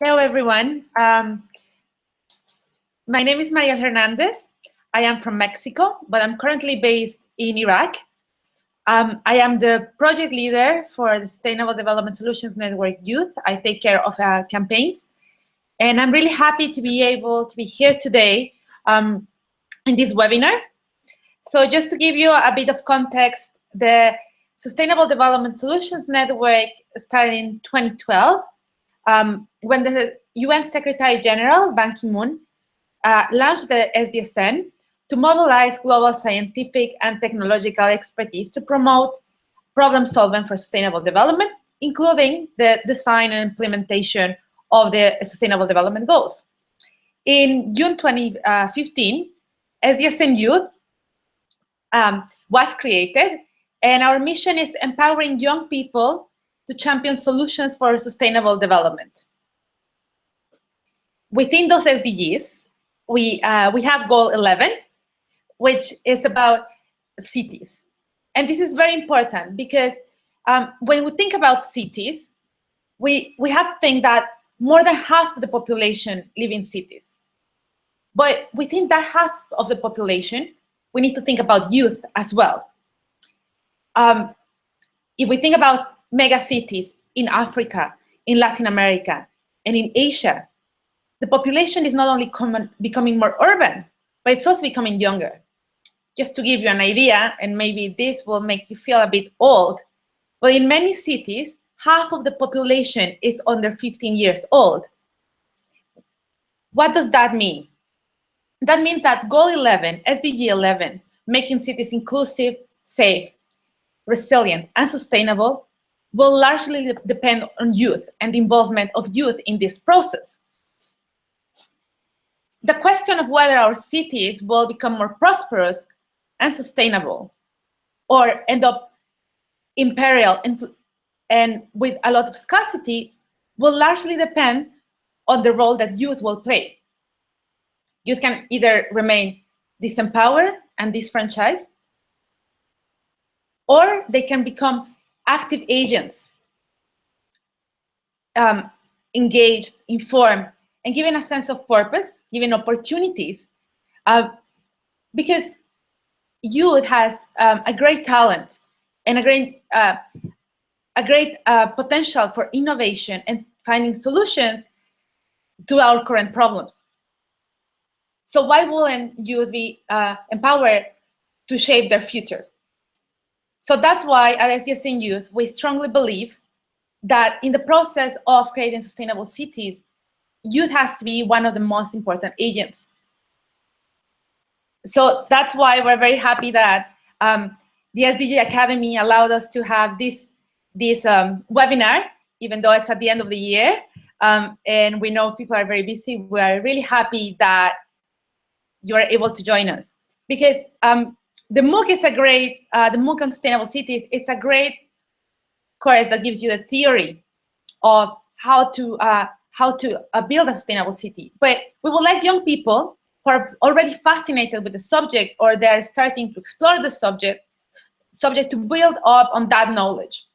Hello, everyone. My name is Mariele Hernandez. I am from Mexico, but I'm currently based in Iraq. I am the project leader for the Sustainable Development Solutions Network Youth. I take care of campaigns. And I'm really happy to be able to be here today in this webinar. So just to give you a bit of context, the Sustainable Development Solutions Network started in 2012 when the UN Secretary General, Ban Ki-moon, launched the SDSN to mobilize global scientific and technological expertise to promote problem solving for sustainable development, including the design and implementation of the Sustainable Development Goals. In June 2015, SDSNYouth was created, and our mission is empowering young people to champion solutions for sustainable development. Within those SDGs, we have goal 11, which is about cities. And this is very important because when we think about cities, we have to think that more than half of the population live in cities. But within that half of the population, we need to think about youth as well. If we think about mega cities in Africa, in Latin America, and in Asia, the population is not only becoming more urban, but it's also becoming younger. Just to give you an idea, and maybe this will make you feel a bit old, but in many cities, half of the population is under 15 years old. What does that mean? That means that Goal 11, SDG 11, making cities inclusive, safe, resilient, and sustainable, will largely depend on youth and the involvement of youth in this process. The question of whether our cities will become more prosperous and sustainable or end up in peril and with a lot of scarcity will largely depend on the role that youth will play. Youth can either remain disempowered and disfranchised, or they can become active agents, engaged, informed, and given a sense of purpose, given opportunities, because youth has a great talent and a great potential for innovation and finding solutions to our current problems. So why wouldn't youth be empowered to shape their future? So that's why at SDSNYouth, we strongly believe that in the process of creating sustainable cities, youth has to be one of the most important agents. So that's why we're very happy that the SDG Academy allowed us to have this webinar, even though it's at the end of the year. And we know people are very busy. We're really happy that you are able to join us. Because the MOOC is a great, the MOOC on Sustainable Cities is a great course that gives you the theory of how to build a sustainable city. But we would like young people who are already fascinated with the subject or they're starting to explore the subject to build up on that knowledge.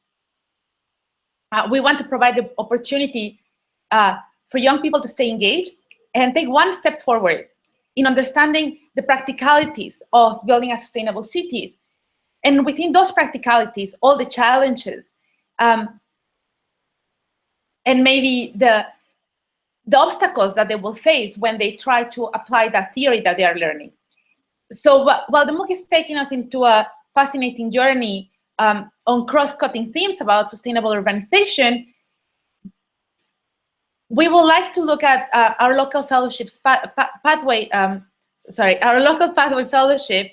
We want to provide the opportunity for young people to stay engaged and take one step forward in understanding the practicalities of building a sustainable cities. And within those practicalities, all the challenges and maybe the obstacles that they will face when they try to apply that theory that they are learning. So while the MOOC is taking us into a fascinating journey on cross-cutting themes about sustainable urbanization, we would like to look at our local fellowships pathway, our local pathway fellowship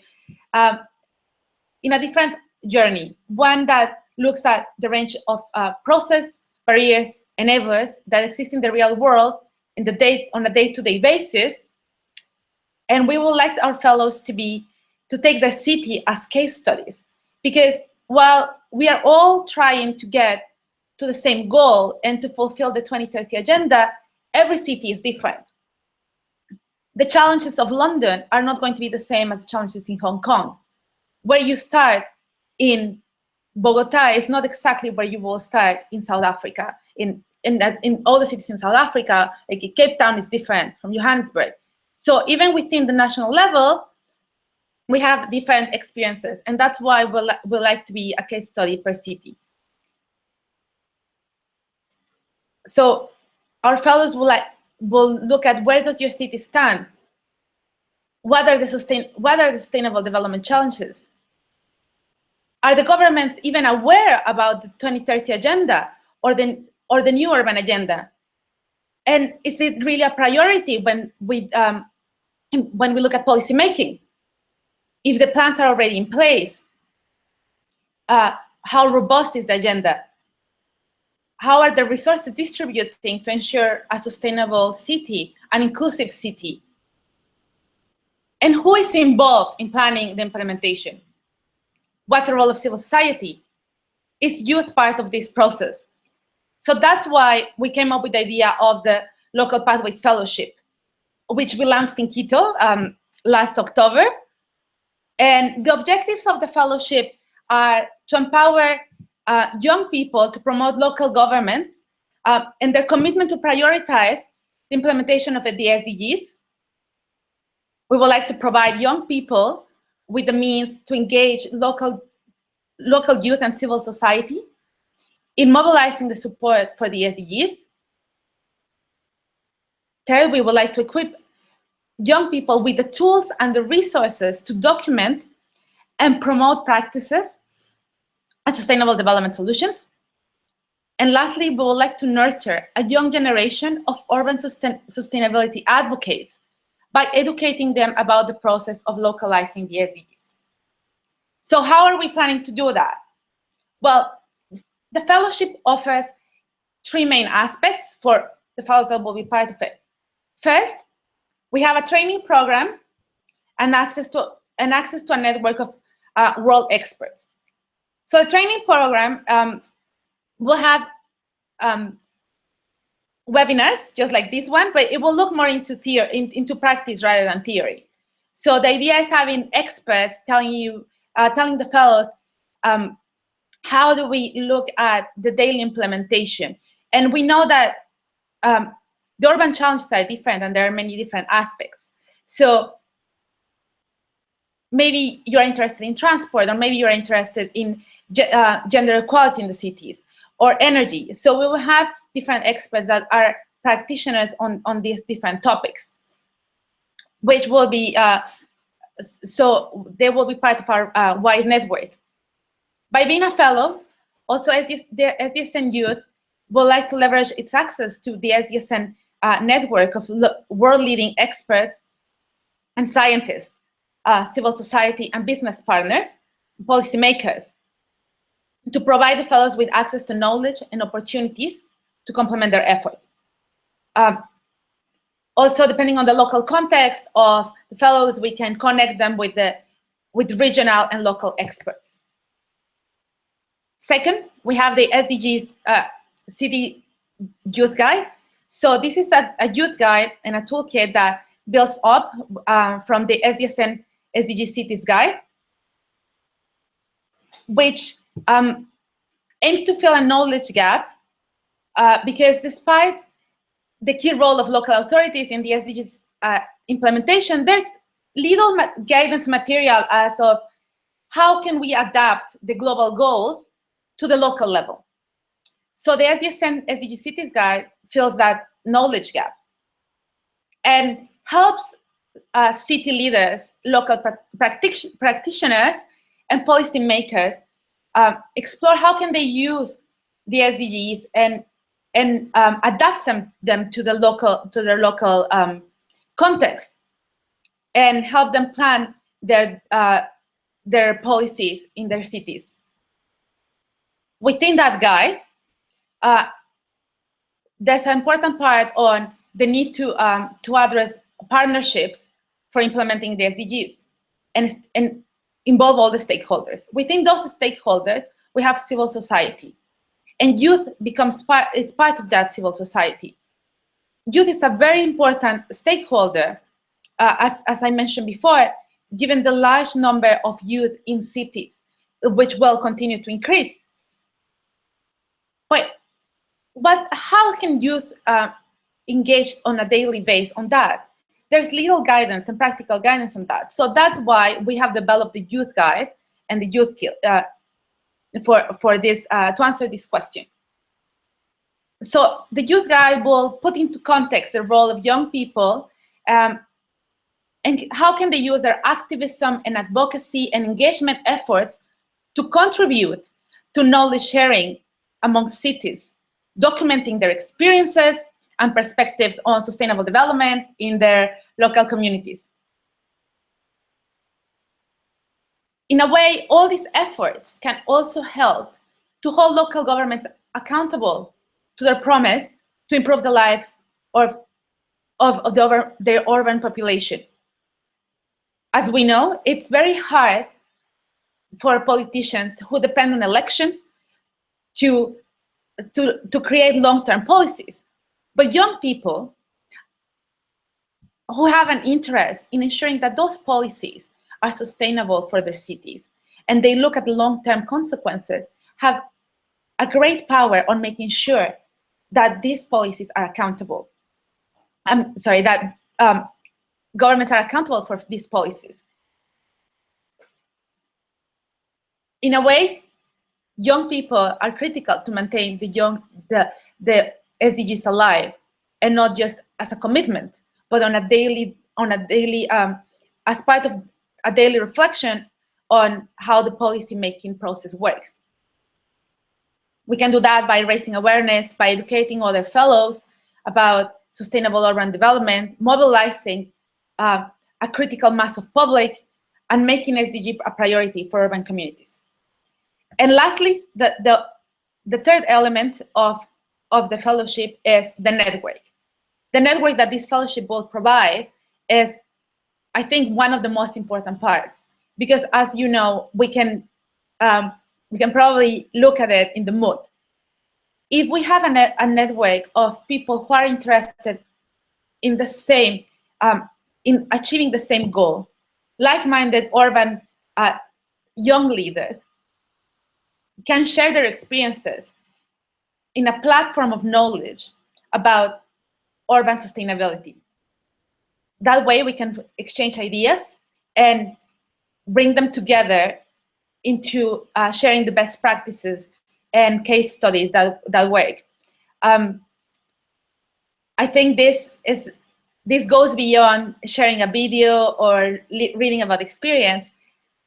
in a different journey, one that looks at the range of process, barriers, enablers that exist in the real world on a day-to-day basis. And we would like our fellows to take their city as case studies, because while we are all trying to get to the same goal and to fulfill the 2030 agenda, every city is different. The challenges of London are not going to be the same as the challenges in Hong Kong. Where you start in Bogota is not exactly where you will start in South Africa, in in all the cities in South Africa, like Cape Town is different from Johannesburg. So even within the national level, we have different experiences, and that's why we like to be a case study per city. So our fellows will look at, where does your city stand? What are the sustainable development challenges? Are the governments even aware about the 2030 agenda or the new urban agenda? And is it really a priority when we look at policy making? If the plans are already in place, how robust is the agenda? How are the resources distributing to ensure a sustainable city, an inclusive city? And who is involved in planning the implementation? What's the role of civil society? Is youth part of this process? So that's why we came up with the idea of the Local Pathways Fellowship, which we launched in Quito last October. And the objectives of the fellowship are to empower young people to promote local governments and their commitment to prioritize the implementation of the SDGs. We would like to provide young people with the means to engage local youth and civil society in mobilizing the support for the SDGs. Third, we would like to equip young people with the tools and the resources to document and promote practices and sustainable development solutions. And lastly, we would like to nurture a young generation of urban sustainability advocates by educating them about the process of localizing the SDGs. So how are we planning to do that? Well, the fellowship offers three main aspects for the fellows that will be part of it. First, we have a training program and access to a network of world experts. So the training program will have webinars just like this one, but it will look more into into practice rather than theory. So the idea is having experts telling the fellows how do we look at the daily implementation. And we know that the urban challenges are different and there are many different aspects. So maybe you're interested in transport, or maybe you're interested in gender equality in the cities, or energy. So we will have different experts that are practitioners on these different topics, which will be, so they will be part of our wide network. By being a fellow, also the SDSNYouth would like to leverage its access to the SDSN network of world-leading experts and scientists, civil society and business partners, policymakers, to provide the fellows with access to knowledge and opportunities to complement their efforts. Also, depending on the local context of the fellows, we can connect them with regional and local experts. Second, we have the SDGs City Youth Guide. So this is a youth guide and a toolkit that builds up from the SDSN SDG Cities Guide, which aims to fill a knowledge gap because despite the key role of local authorities in the SDGs implementation, there's little guidance material as of how can we adapt the global goals to the local level. So the SDSN SDG Cities Guide fills that knowledge gap and helps city leaders, local practitioners, and policymakers explore how can they use the SDGs and adapt them to their local context, and help them plan their policies in their cities. Within that guide, there's an important part on the need to address partnerships for implementing the SDGs and involve all the stakeholders. Within those stakeholders, we have civil society, and youth is part of that civil society. Youth is a very important stakeholder, as I mentioned before, given the large number of youth in cities, which will continue to increase. But how can youth engage on a daily basis on that? There's little guidance and practical guidance on that. So that's why we have developed the youth guide and the youth for this to answer this question. So the youth guide will put into context the role of young people and how can they use their activism and advocacy and engagement efforts to contribute to knowledge sharing among cities, documenting their experiences and perspectives on sustainable development in their local communities. In a way, all these efforts can also help to hold local governments accountable to their promise to improve the lives of their urban population. As we know, it's very hard for politicians who depend on elections to create long-term policies. But young people who have an interest in ensuring that those policies are sustainable for their cities and they look at the long-term consequences have a great power on making sure that these policies are accountable. I'm sorry, that governments are accountable for these policies. In a way, young people are critical to maintain the SDGs alive, and not just as a commitment, but on a daily as part of a daily reflection on how the policy-making process works. We can do that by raising awareness, by educating other fellows about sustainable urban development, mobilizing a critical mass of public, and making SDG a priority for urban communities. And lastly, the third element of the fellowship is the network. The network that this fellowship will provide is, I think, one of the most important parts, because as you know, we can probably look at it in the MOOC. If we have a network of people who are interested in the same, in achieving the same goal, like-minded urban young leaders can share their experiences in a platform of knowledge about urban sustainability. That way we can exchange ideas and bring them together into sharing the best practices and case studies that work. I think this goes beyond sharing a video or reading about experience,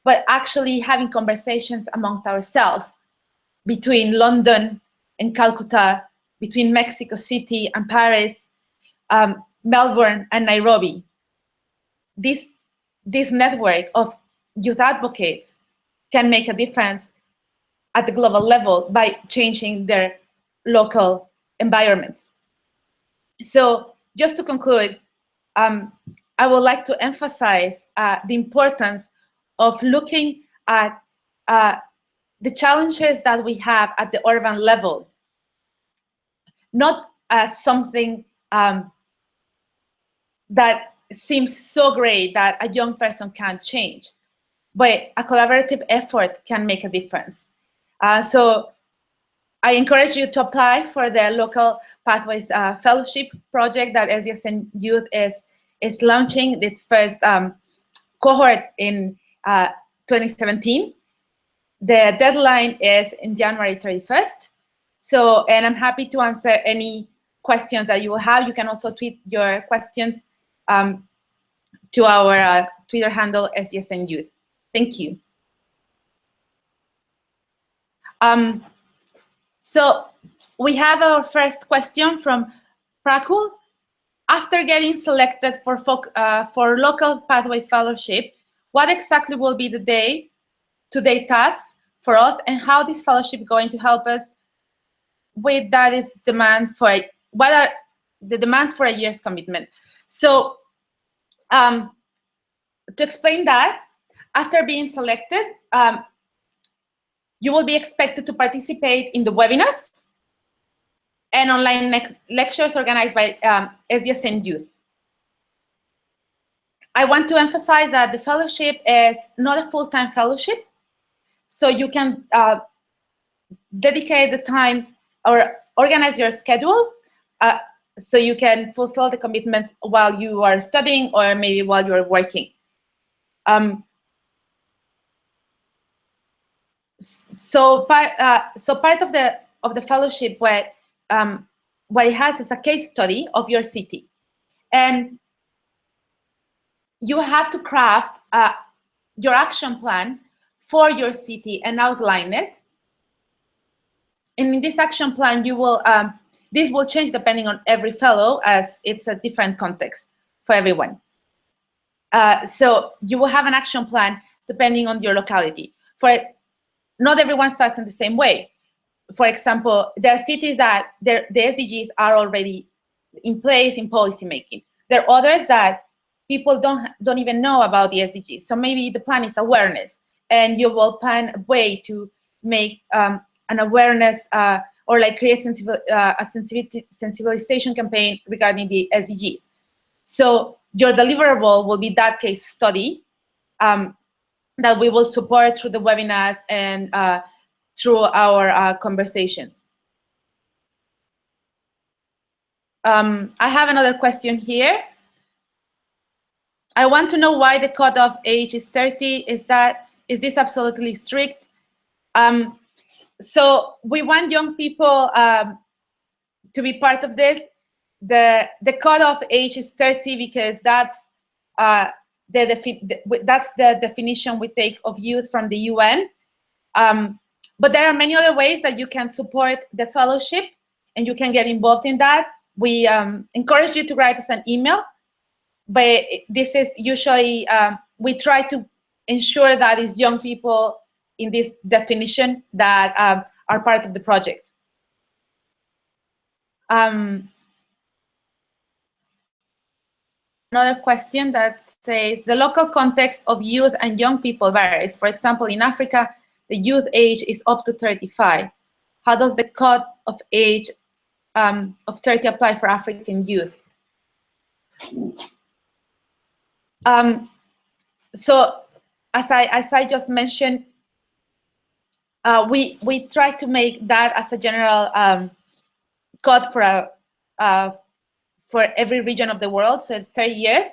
but actually having conversations amongst ourselves between London and Calcutta, between Mexico City and Paris, Melbourne and Nairobi. This network of youth advocates can make a difference at the global level by changing their local environments. So just to conclude, I would like to emphasize the importance of looking at the challenges that we have at the urban level, not as something that seems so great that a young person can't change, but a collaborative effort can make a difference. So I encourage you to apply for the Local Pathways Fellowship project that SDSNYouth is launching its first cohort in 2017. The deadline is in January 31st. So, and I'm happy to answer any questions that you will have. You can also tweet your questions to our Twitter handle, SDSNYouth. Thank you. So we have our first question from Prakul. After getting selected for Local Pathways Fellowship, what exactly will be the day-to-day tasks for us, and how this fellowship is going to help us with that is demand for what are the demands for a year's commitment? So to explain that, after being selected, you will be expected to participate in the webinars and online lectures organized by SDSNYouth. I want to emphasize that the fellowship is not a full-time fellowship, so you can dedicate the time or organize your schedule so you can fulfill the commitments while you are studying or maybe while you're working. So part of the fellowship, what it has is a case study of your city, and you have to craft your action plan for your city and outline it. And in this action plan, you will this will change depending on every fellow, as it's a different context for everyone. So you will have an action plan depending on your locality. Not everyone starts in the same way. For example, there are cities that the SDGs are already in place in policymaking. There are others that people don't even know about the SDGs. So maybe the plan is awareness, and you will plan a way to make an awareness or like create a sensibilization campaign regarding the SDGs. So your deliverable will be that case study that we will support through the webinars and through our conversations. I have another question here. I want to know why the cutoff age is 30. Is this absolutely strict? So we want young people to be part of this. The cutoff age is 30 because that's the definition we take of youth from the UN. But there are many other ways that you can support the fellowship and you can get involved in that. We encourage you to write us an email, but this is usually, we try to ensure that it's young people in this definition that are part of the project. Another question that says, the local context of youth and young people varies. For example, in Africa, the youth age is up to 35. How does the cut of age of 30 apply for African youth? So as I just mentioned, we try to make that as a general cut for every region of the world, so it's 30 years.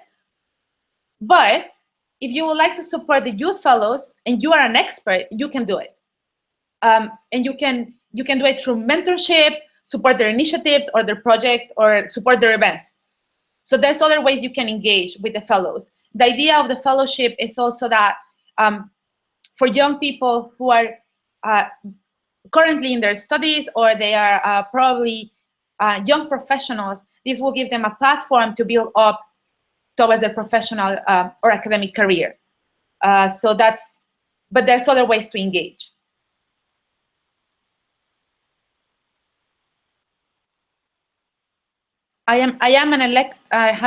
But if you would like to support the youth fellows and you are an expert, you can do it. And you can do it through mentorship, support their initiatives or their project, or support their events. So there's other ways you can engage with the fellows. The idea of the fellowship is also that for young people who are currently in their studies, or they are probably young professionals, this will give them a platform to build up towards their professional or academic career. But there's other ways to engage. I have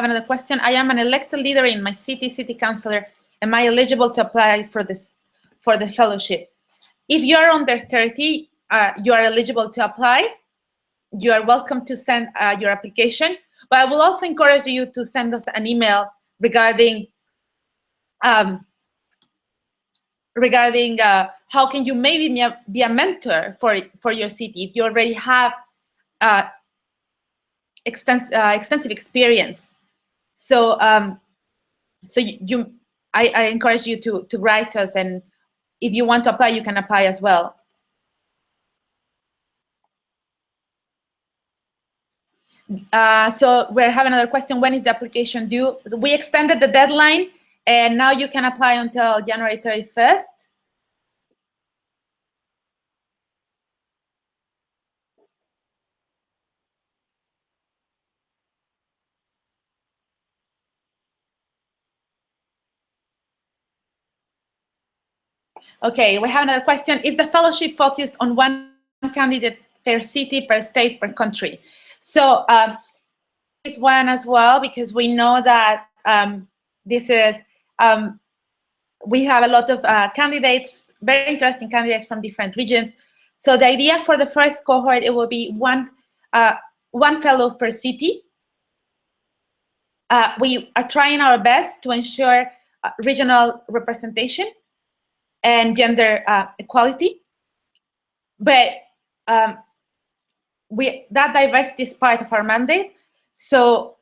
another question. I am an elected leader in my city councilor. Am I eligible to apply for the fellowship? If you are under 30, you are eligible to apply. You are welcome to send your application, but I will also encourage you to send us an email regarding how can you maybe be a mentor for your city if you already have extensive experience. So I encourage you to write us, and if you want to apply, you can apply as well. So we have another question. When is the application due? So we extended the deadline, and now you can apply until January 31st. Okay, we have another question. Is the fellowship focused on one candidate per city, per state, per country? So this one as well, because we know that this is, we have a lot of candidates, very interesting candidates from different regions. So the idea for the first cohort, it will be one fellow per city. We are trying our best to ensure regional representation and gender equality, but that diversity is part of our mandate. So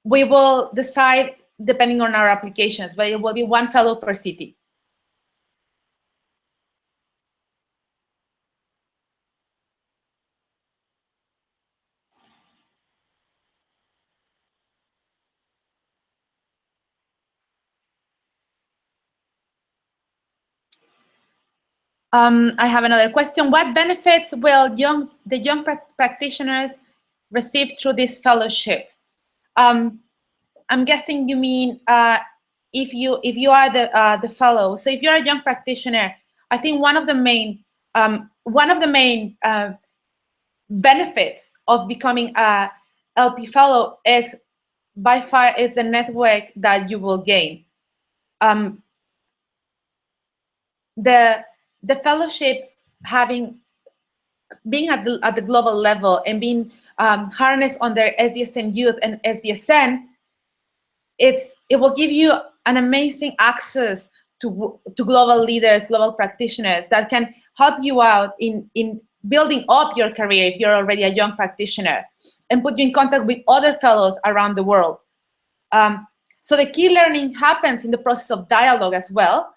we will decide depending on our applications, but it will be 1 fellow per city. I have another question. What benefits will the young practitioners receive through this fellowship? I'm guessing you mean if you are the fellow. So if you're a young practitioner, I think one of the main benefits of becoming a LP fellow is by far is the network that you will gain. The fellowship being at the global level and being harnessed under SDSNYouth and SDSN, it will give you an amazing access to global leaders, global practitioners that can help you out in building up your career if you're already a young practitioner, and put you in contact with other fellows around the world. So the key learning happens in the process of dialogue as well,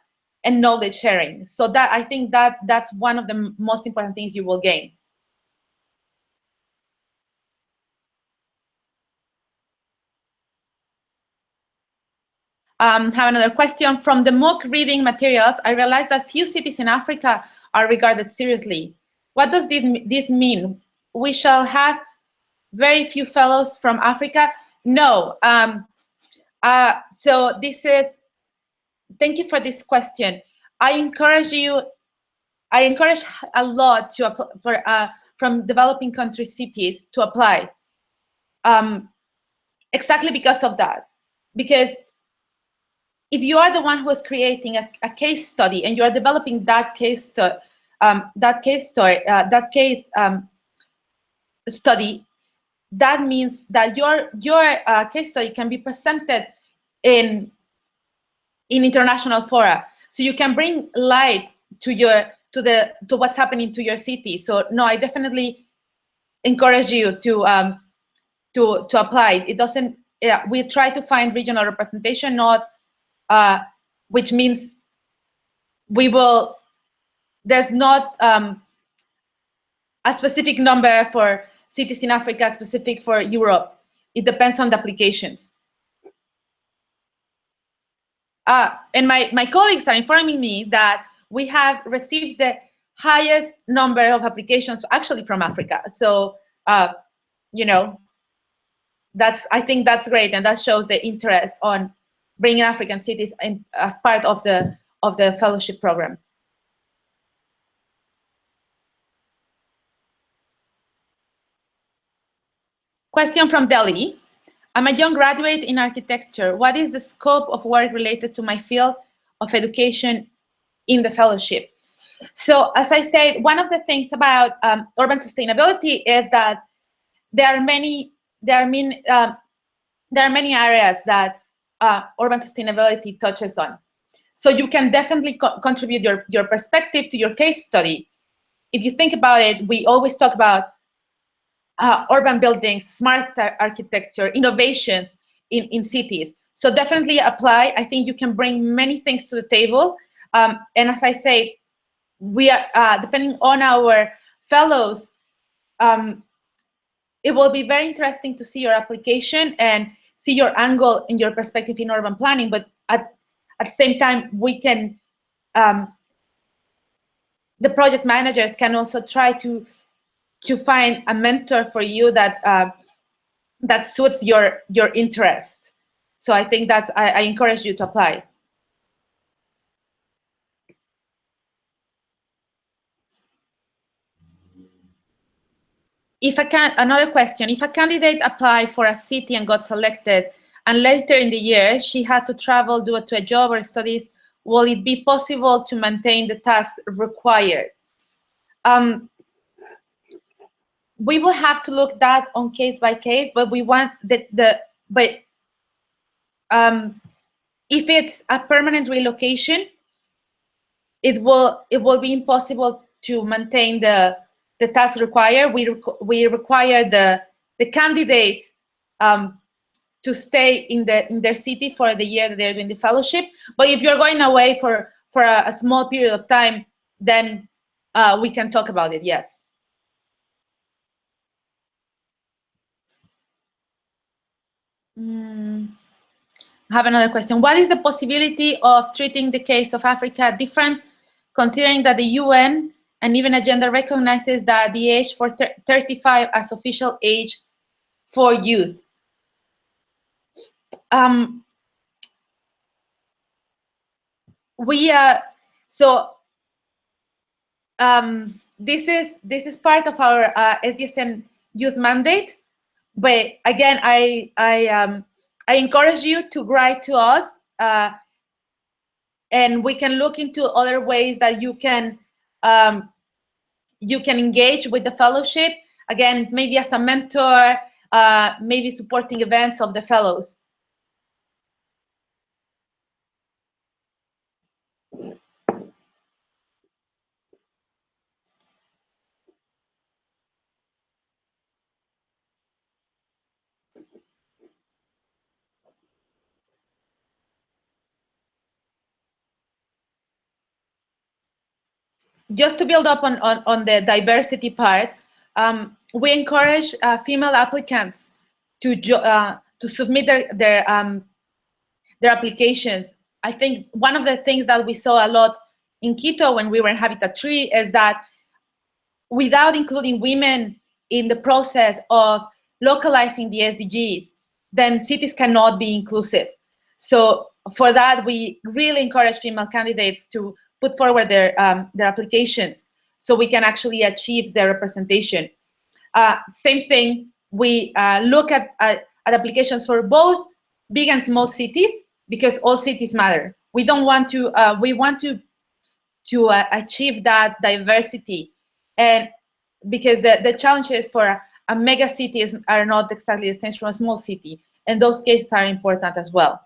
and knowledge sharing. So that I think that's one of the most important things you will gain. Have another question. From the MOOC reading materials, I realized that few cities in Africa are regarded seriously. What does this mean? We shall have very few fellows from Africa? No. So this is, thank you for this question. I encourage a lot from developing country cities to apply. Exactly because of that. Because if you are the one who is creating a case study and you are developing that case study, that means that your case study can be presented in international fora, so you can bring light to what's happening to your city. So no, I definitely encourage you to apply. It doesn't. We try to find regional representation, not which means there's not a specific number for cities in Africa, specific for Europe. It depends on the applications. And my colleagues are informing me that we have received the highest number of applications actually from Africa. So, you know, I think that's great, and that shows the interest on bringing African cities as part of the fellowship program. Question from Delhi. I'm a young graduate in architecture. What is the scope of work related to my field of education in the fellowship? So as I said, one of the things about urban sustainability is that there are many areas that urban sustainability touches on. So you can definitely contribute your perspective to your case study. If you think about it, we always talk about urban buildings, smart architecture, innovations in cities. So definitely apply. I think you can bring many things to the table. And as I say, we are, depending on our fellows, it will be very interesting to see your application and see your angle and your perspective in urban planning. But at the same time, we can, the project managers can also try to find a mentor for you that suits your interest. So I think I encourage you to apply. Another question, if a candidate applied for a city and got selected, and later in the year she had to travel due to a job or studies, will it be possible to maintain the task required? We will have to look that on case by case, but we want if it's a permanent relocation, it will be impossible to maintain the the task required. We require the candidate to stay in their city for the year that they're doing the fellowship. But if you're going away for a small period of time, then we can talk about it, yes. I have another question. What is the possibility of treating the case of Africa different, considering that the UN and even agenda recognizes that the age for 35 as official age for youth? This is part of our SDSN youth mandate. But again, I encourage you to write to us, and we can look into other ways that you can engage with the fellowship. Again, maybe as a mentor, maybe supporting events of the fellows. Just to build up on the diversity part, we encourage female applicants to submit their applications. I think one of the things that we saw a lot in Quito when we were in Habitat 3 is that without including women in the process of localizing the SDGs, then cities cannot be inclusive. So for that, we really encourage female candidates to put forward their applications so we can actually achieve their representation. Same thing, we look at applications for both big and small cities, because all cities matter. We don't want to, we want to achieve that diversity. And because the challenges for a mega cities are not exactly the same from a small city, and those cases are important as well.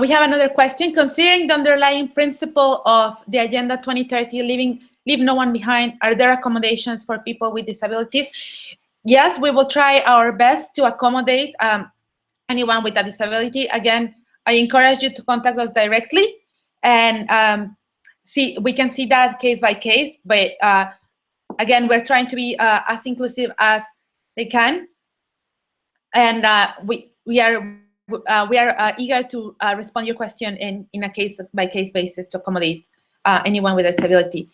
We have another question. Considering the underlying principle of the Agenda 2030, leave no one behind, are there accommodations for people with disabilities? Yes, we will try our best to accommodate anyone with a disability. Again, I encourage you to contact us directly, and we can see that case by case. But again, we're trying to be as inclusive as they can, and we are eager to respond to your question in a case-by-case basis to accommodate anyone with a disability.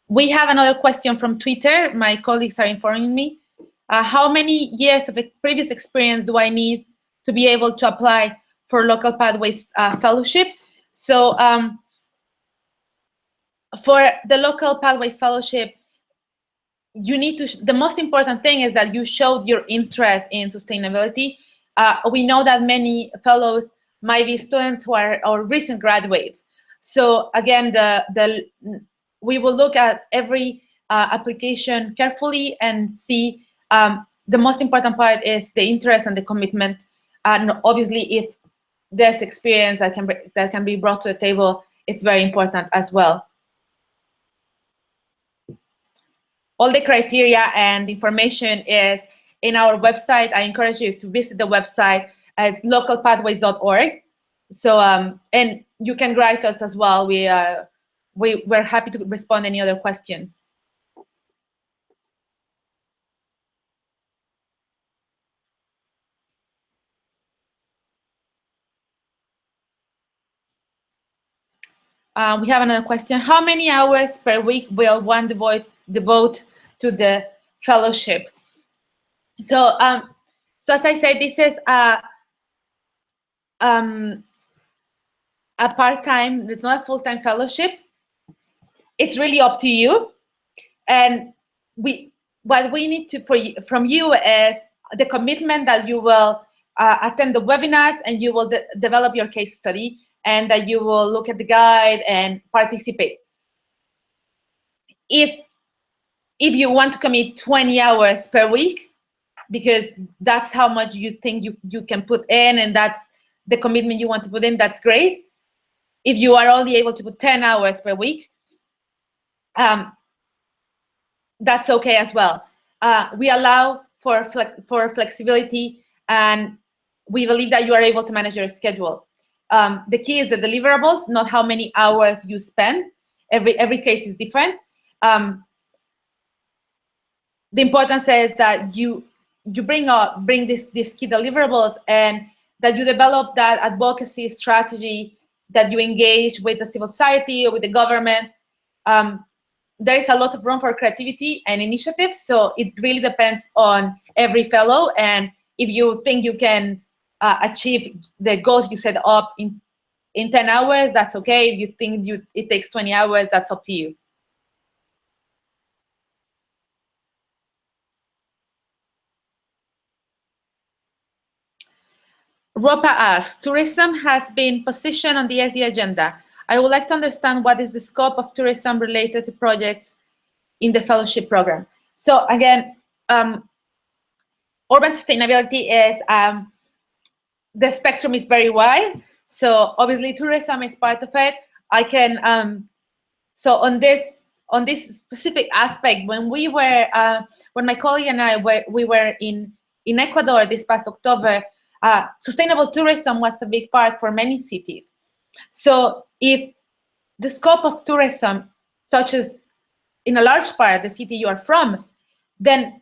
We have another question from Twitter. My colleagues are informing me. How many years of previous experience do I need to be able to apply for Local Pathways Fellowship? So for the Local Pathways Fellowship, you need to, the most important thing is that you showed your interest in sustainability. We know that many fellows might be students who are or recent graduates. So again, we will look at every application carefully and see the most important part is the interest and the commitment. And obviously, if there's experience that can be brought to the table, it's very important as well. All the criteria and information is in our website. I encourage you to visit the website as localpathways.org. So, and you can write us as well. We're happy to respond to any other questions. We have another question. How many hours per week will one devote to the fellowship? So, so as I said, this is a part-time. It's not a full-time fellowship. It's really up to you, and what we need from you is the commitment that you will attend the webinars and you will develop your case study, and that you will look at the guide and participate. If you want to commit 20 hours per week, because that's how much you think you can put in, and that's the commitment you want to put in, that's great. If you are only able to put 10 hours per week, that's okay as well. We allow for flexibility, and we believe that you are able to manage your schedule. The key is the deliverables, not how many hours you spend. Every case is different. The importance is that you bring these key deliverables, and that you develop that advocacy strategy, that you engage with the civil society or with the government. There is a lot of room for creativity and initiative, so it really depends on every fellow. And if you think you can achieve the goals you set up in 10 hours, that's okay. If you think it takes 20 hours, that's up to you. Ropa asks, tourism has been positioned on the SD agenda. I would like to understand what is the scope of tourism related to projects in the fellowship program. So again, urban sustainability is, the spectrum is very wide. So obviously tourism is part of it. I can, so on this specific aspect, when my colleague and I we were in Ecuador this past October, sustainable tourism was a big part for many cities. So if the scope of tourism touches in a large part the city you are from, then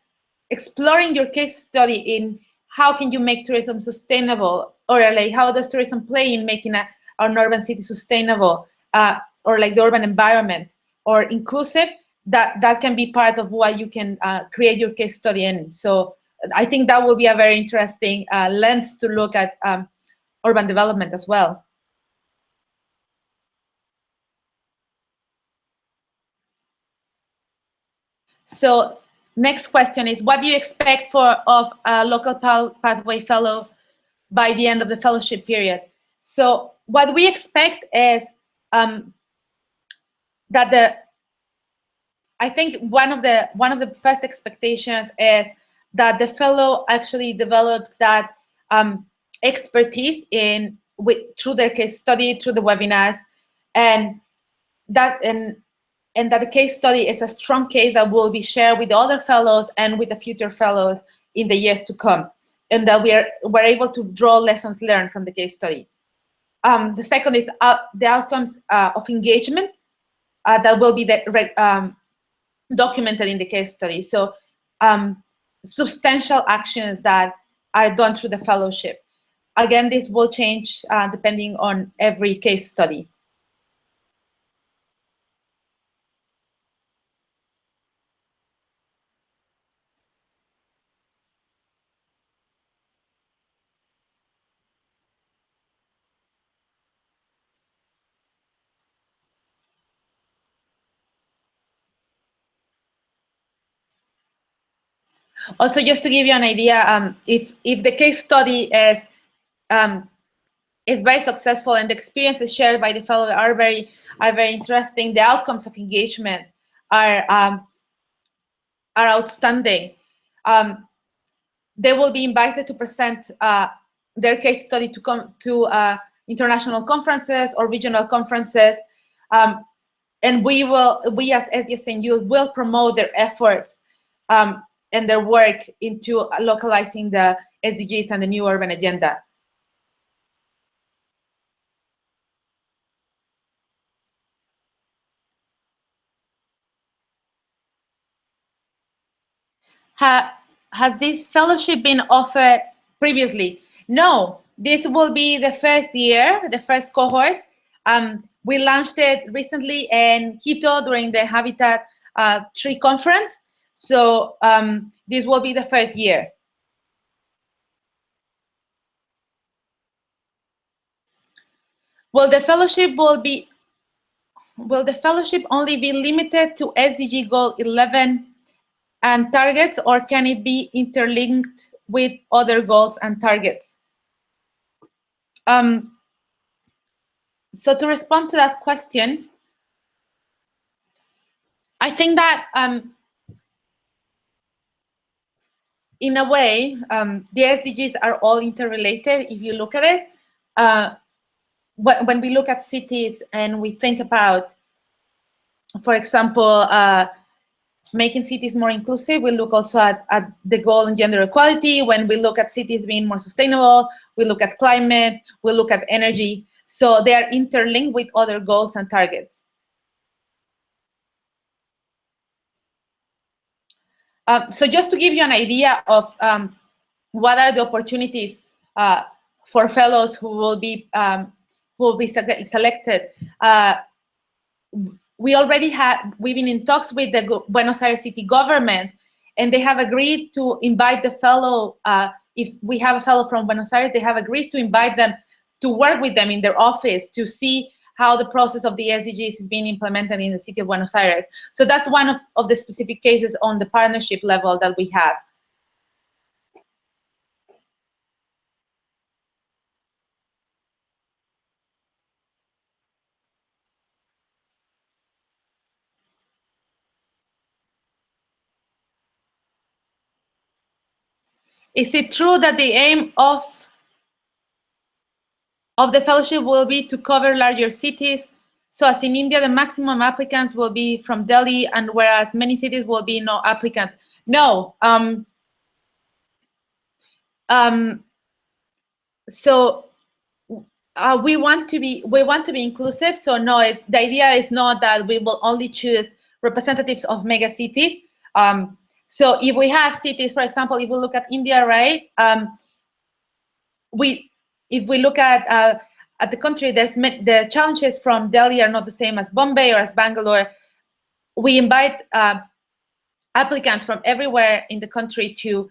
exploring your case study in how can you make tourism sustainable, or like how does tourism play in making an urban city sustainable, or like the urban environment, or inclusive, that can be part of what you can create your case study in. So I think that will be a very interesting lens to look at urban development as well. So next question is, what do you expect of a local pathway fellow by the end of the fellowship period? So what we expect is that I think one of the first expectations is that the fellow actually develops that expertise through their case study, through the webinars, and that the case study is a strong case that will be shared with the other fellows and with the future fellows in the years to come, and that we're able to draw lessons learned from the case study. The second is the outcomes of engagement that will be documented in the case study. So substantial actions that are done through the fellowship. Again, this will change depending on every case study. Also, just to give you an idea, if the case study is very successful and the experiences shared by the fellow are very interesting, the outcomes of engagement are outstanding. They will be invited to present their case study to come to international conferences or regional conferences, and we as SDSNYouth will promote their efforts and their work into localizing the SDGs and the new urban agenda. Has this fellowship been offered previously? No, this will be the first year, the first cohort. We launched it recently in Quito during the Habitat 3 conference. So this will be the first year. Will the fellowship only be limited to SDG Goal 11 and targets, or can it be interlinked with other goals and targets? So to respond to that question, I think that in a way, the SDGs are all interrelated if you look at it. When we look at cities and we think about, for example, making cities more inclusive, we look also at the goal in gender equality. When we look at cities being more sustainable, we look at climate, we look at energy. So they are interlinked with other goals and targets. So just to give you an idea of what are the opportunities for fellows who will be selected, we've been in talks with the Buenos Aires city government, and they have agreed to invite the fellow, if we have a fellow from Buenos Aires, they have agreed to invite them to work with them in their office to see how the process of the SDGs is being implemented in the city of Buenos Aires. So that's one of the specific cases on the partnership level that we have. Is it true that the aim of the fellowship will be to cover larger cities? So as in India, the maximum applicants will be from Delhi, and whereas many cities will be no applicant. No. So we want to be inclusive. So no, the idea is not that we will only choose representatives of mega cities. So if we have cities, for example, if we look at India, right? If we look at the country, the challenges from Delhi are not the same as Bombay or as Bangalore. We invite applicants from everywhere in the country to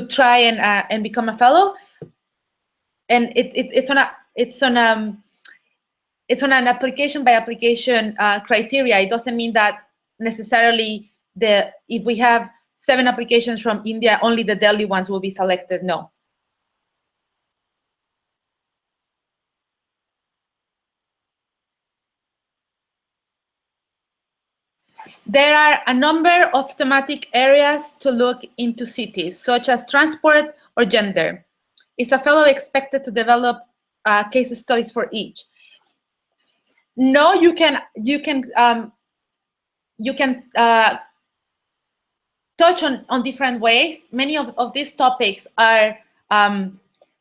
try and become a fellow, and it's on an application by application criteria. It doesn't mean that necessarily if we have 7 applications from India, only the Delhi ones will be selected. No. There are a number of thematic areas to look into cities, such as transport or gender. Is a fellow expected to develop case studies for each? No, you can touch on different ways. Many of these topics are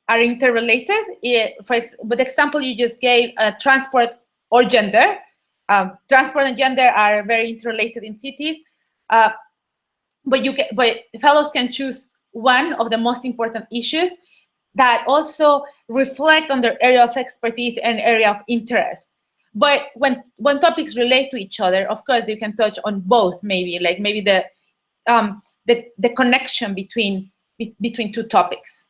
interrelated. With the example you just gave, transport or gender. Transport and gender are very interrelated in cities, but fellows can choose one of the most important issues that also reflect on their area of expertise and area of interest. But when topics relate to each other, of course, you can touch on both. Maybe the connection between 2 topics.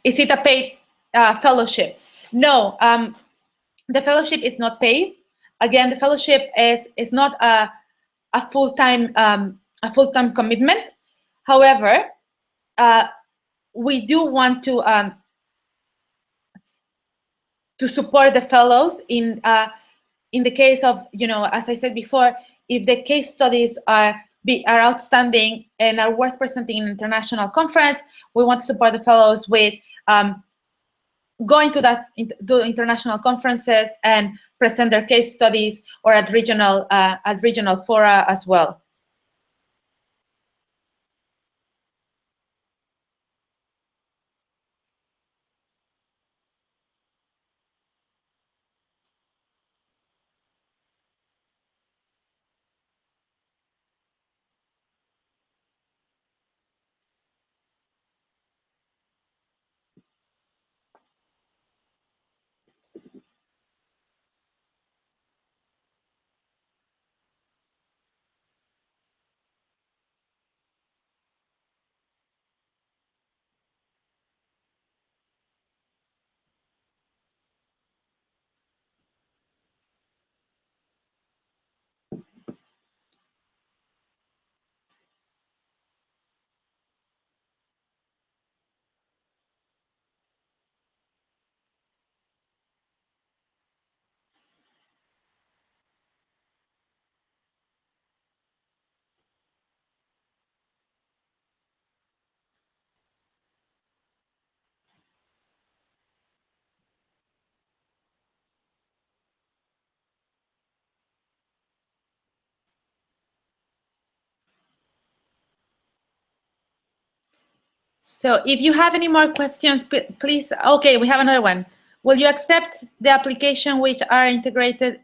Is it a paid fellowship? No, the fellowship is not paid. Again, the fellowship is not a full-time commitment. However, we do want to support the fellows in the case of, as I said before, if the case studies are outstanding and are worth presenting in an international conference, we want to support the fellows with going to international conferences and present their case studies, or at regional fora as well. So if you have any more questions, please, okay, we have another one. Will you accept the application which are integrated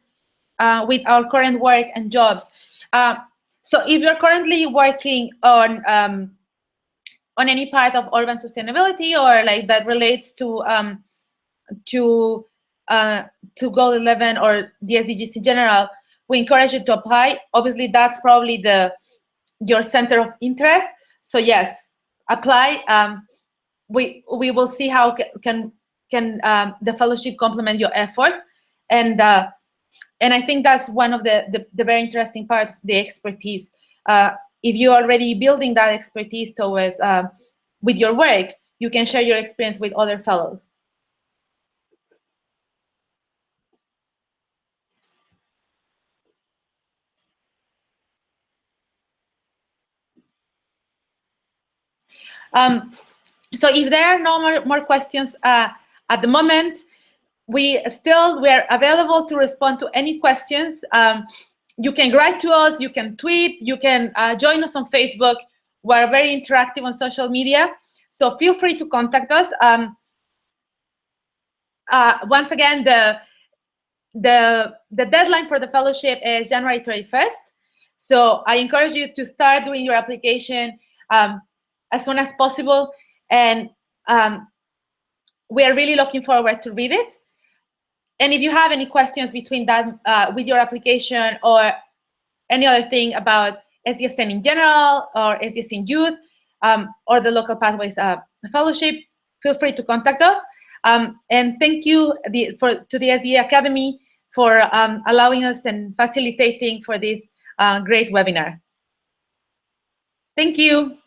with our current work and jobs? So if you're currently working on any part of urban sustainability or like that relates to Goal 11 or the SDGs in general, we encourage you to apply. Obviously, that's probably your center of interest. So yes, apply. We will see how can the fellowship complement your effort, and I think that's one of the very interesting part of the expertise. If you're already building that expertise towards with your work, you can share your experience with other fellows. So if there are no more questions at the moment, we are available to respond to any questions. You can write to us, you can tweet, you can join us on Facebook. We're very interactive on social media, so feel free to contact us. Once again, the deadline for the fellowship is January 31st. So I encourage you to start doing your application as soon as possible. And we are really looking forward to read it. And if you have any questions between that with your application or any other thing about SDSN in general or SDSNYouth or the Local Pathways Fellowship, feel free to contact us. And thank you to the SDA Academy for allowing us and facilitating for this great webinar. Thank you.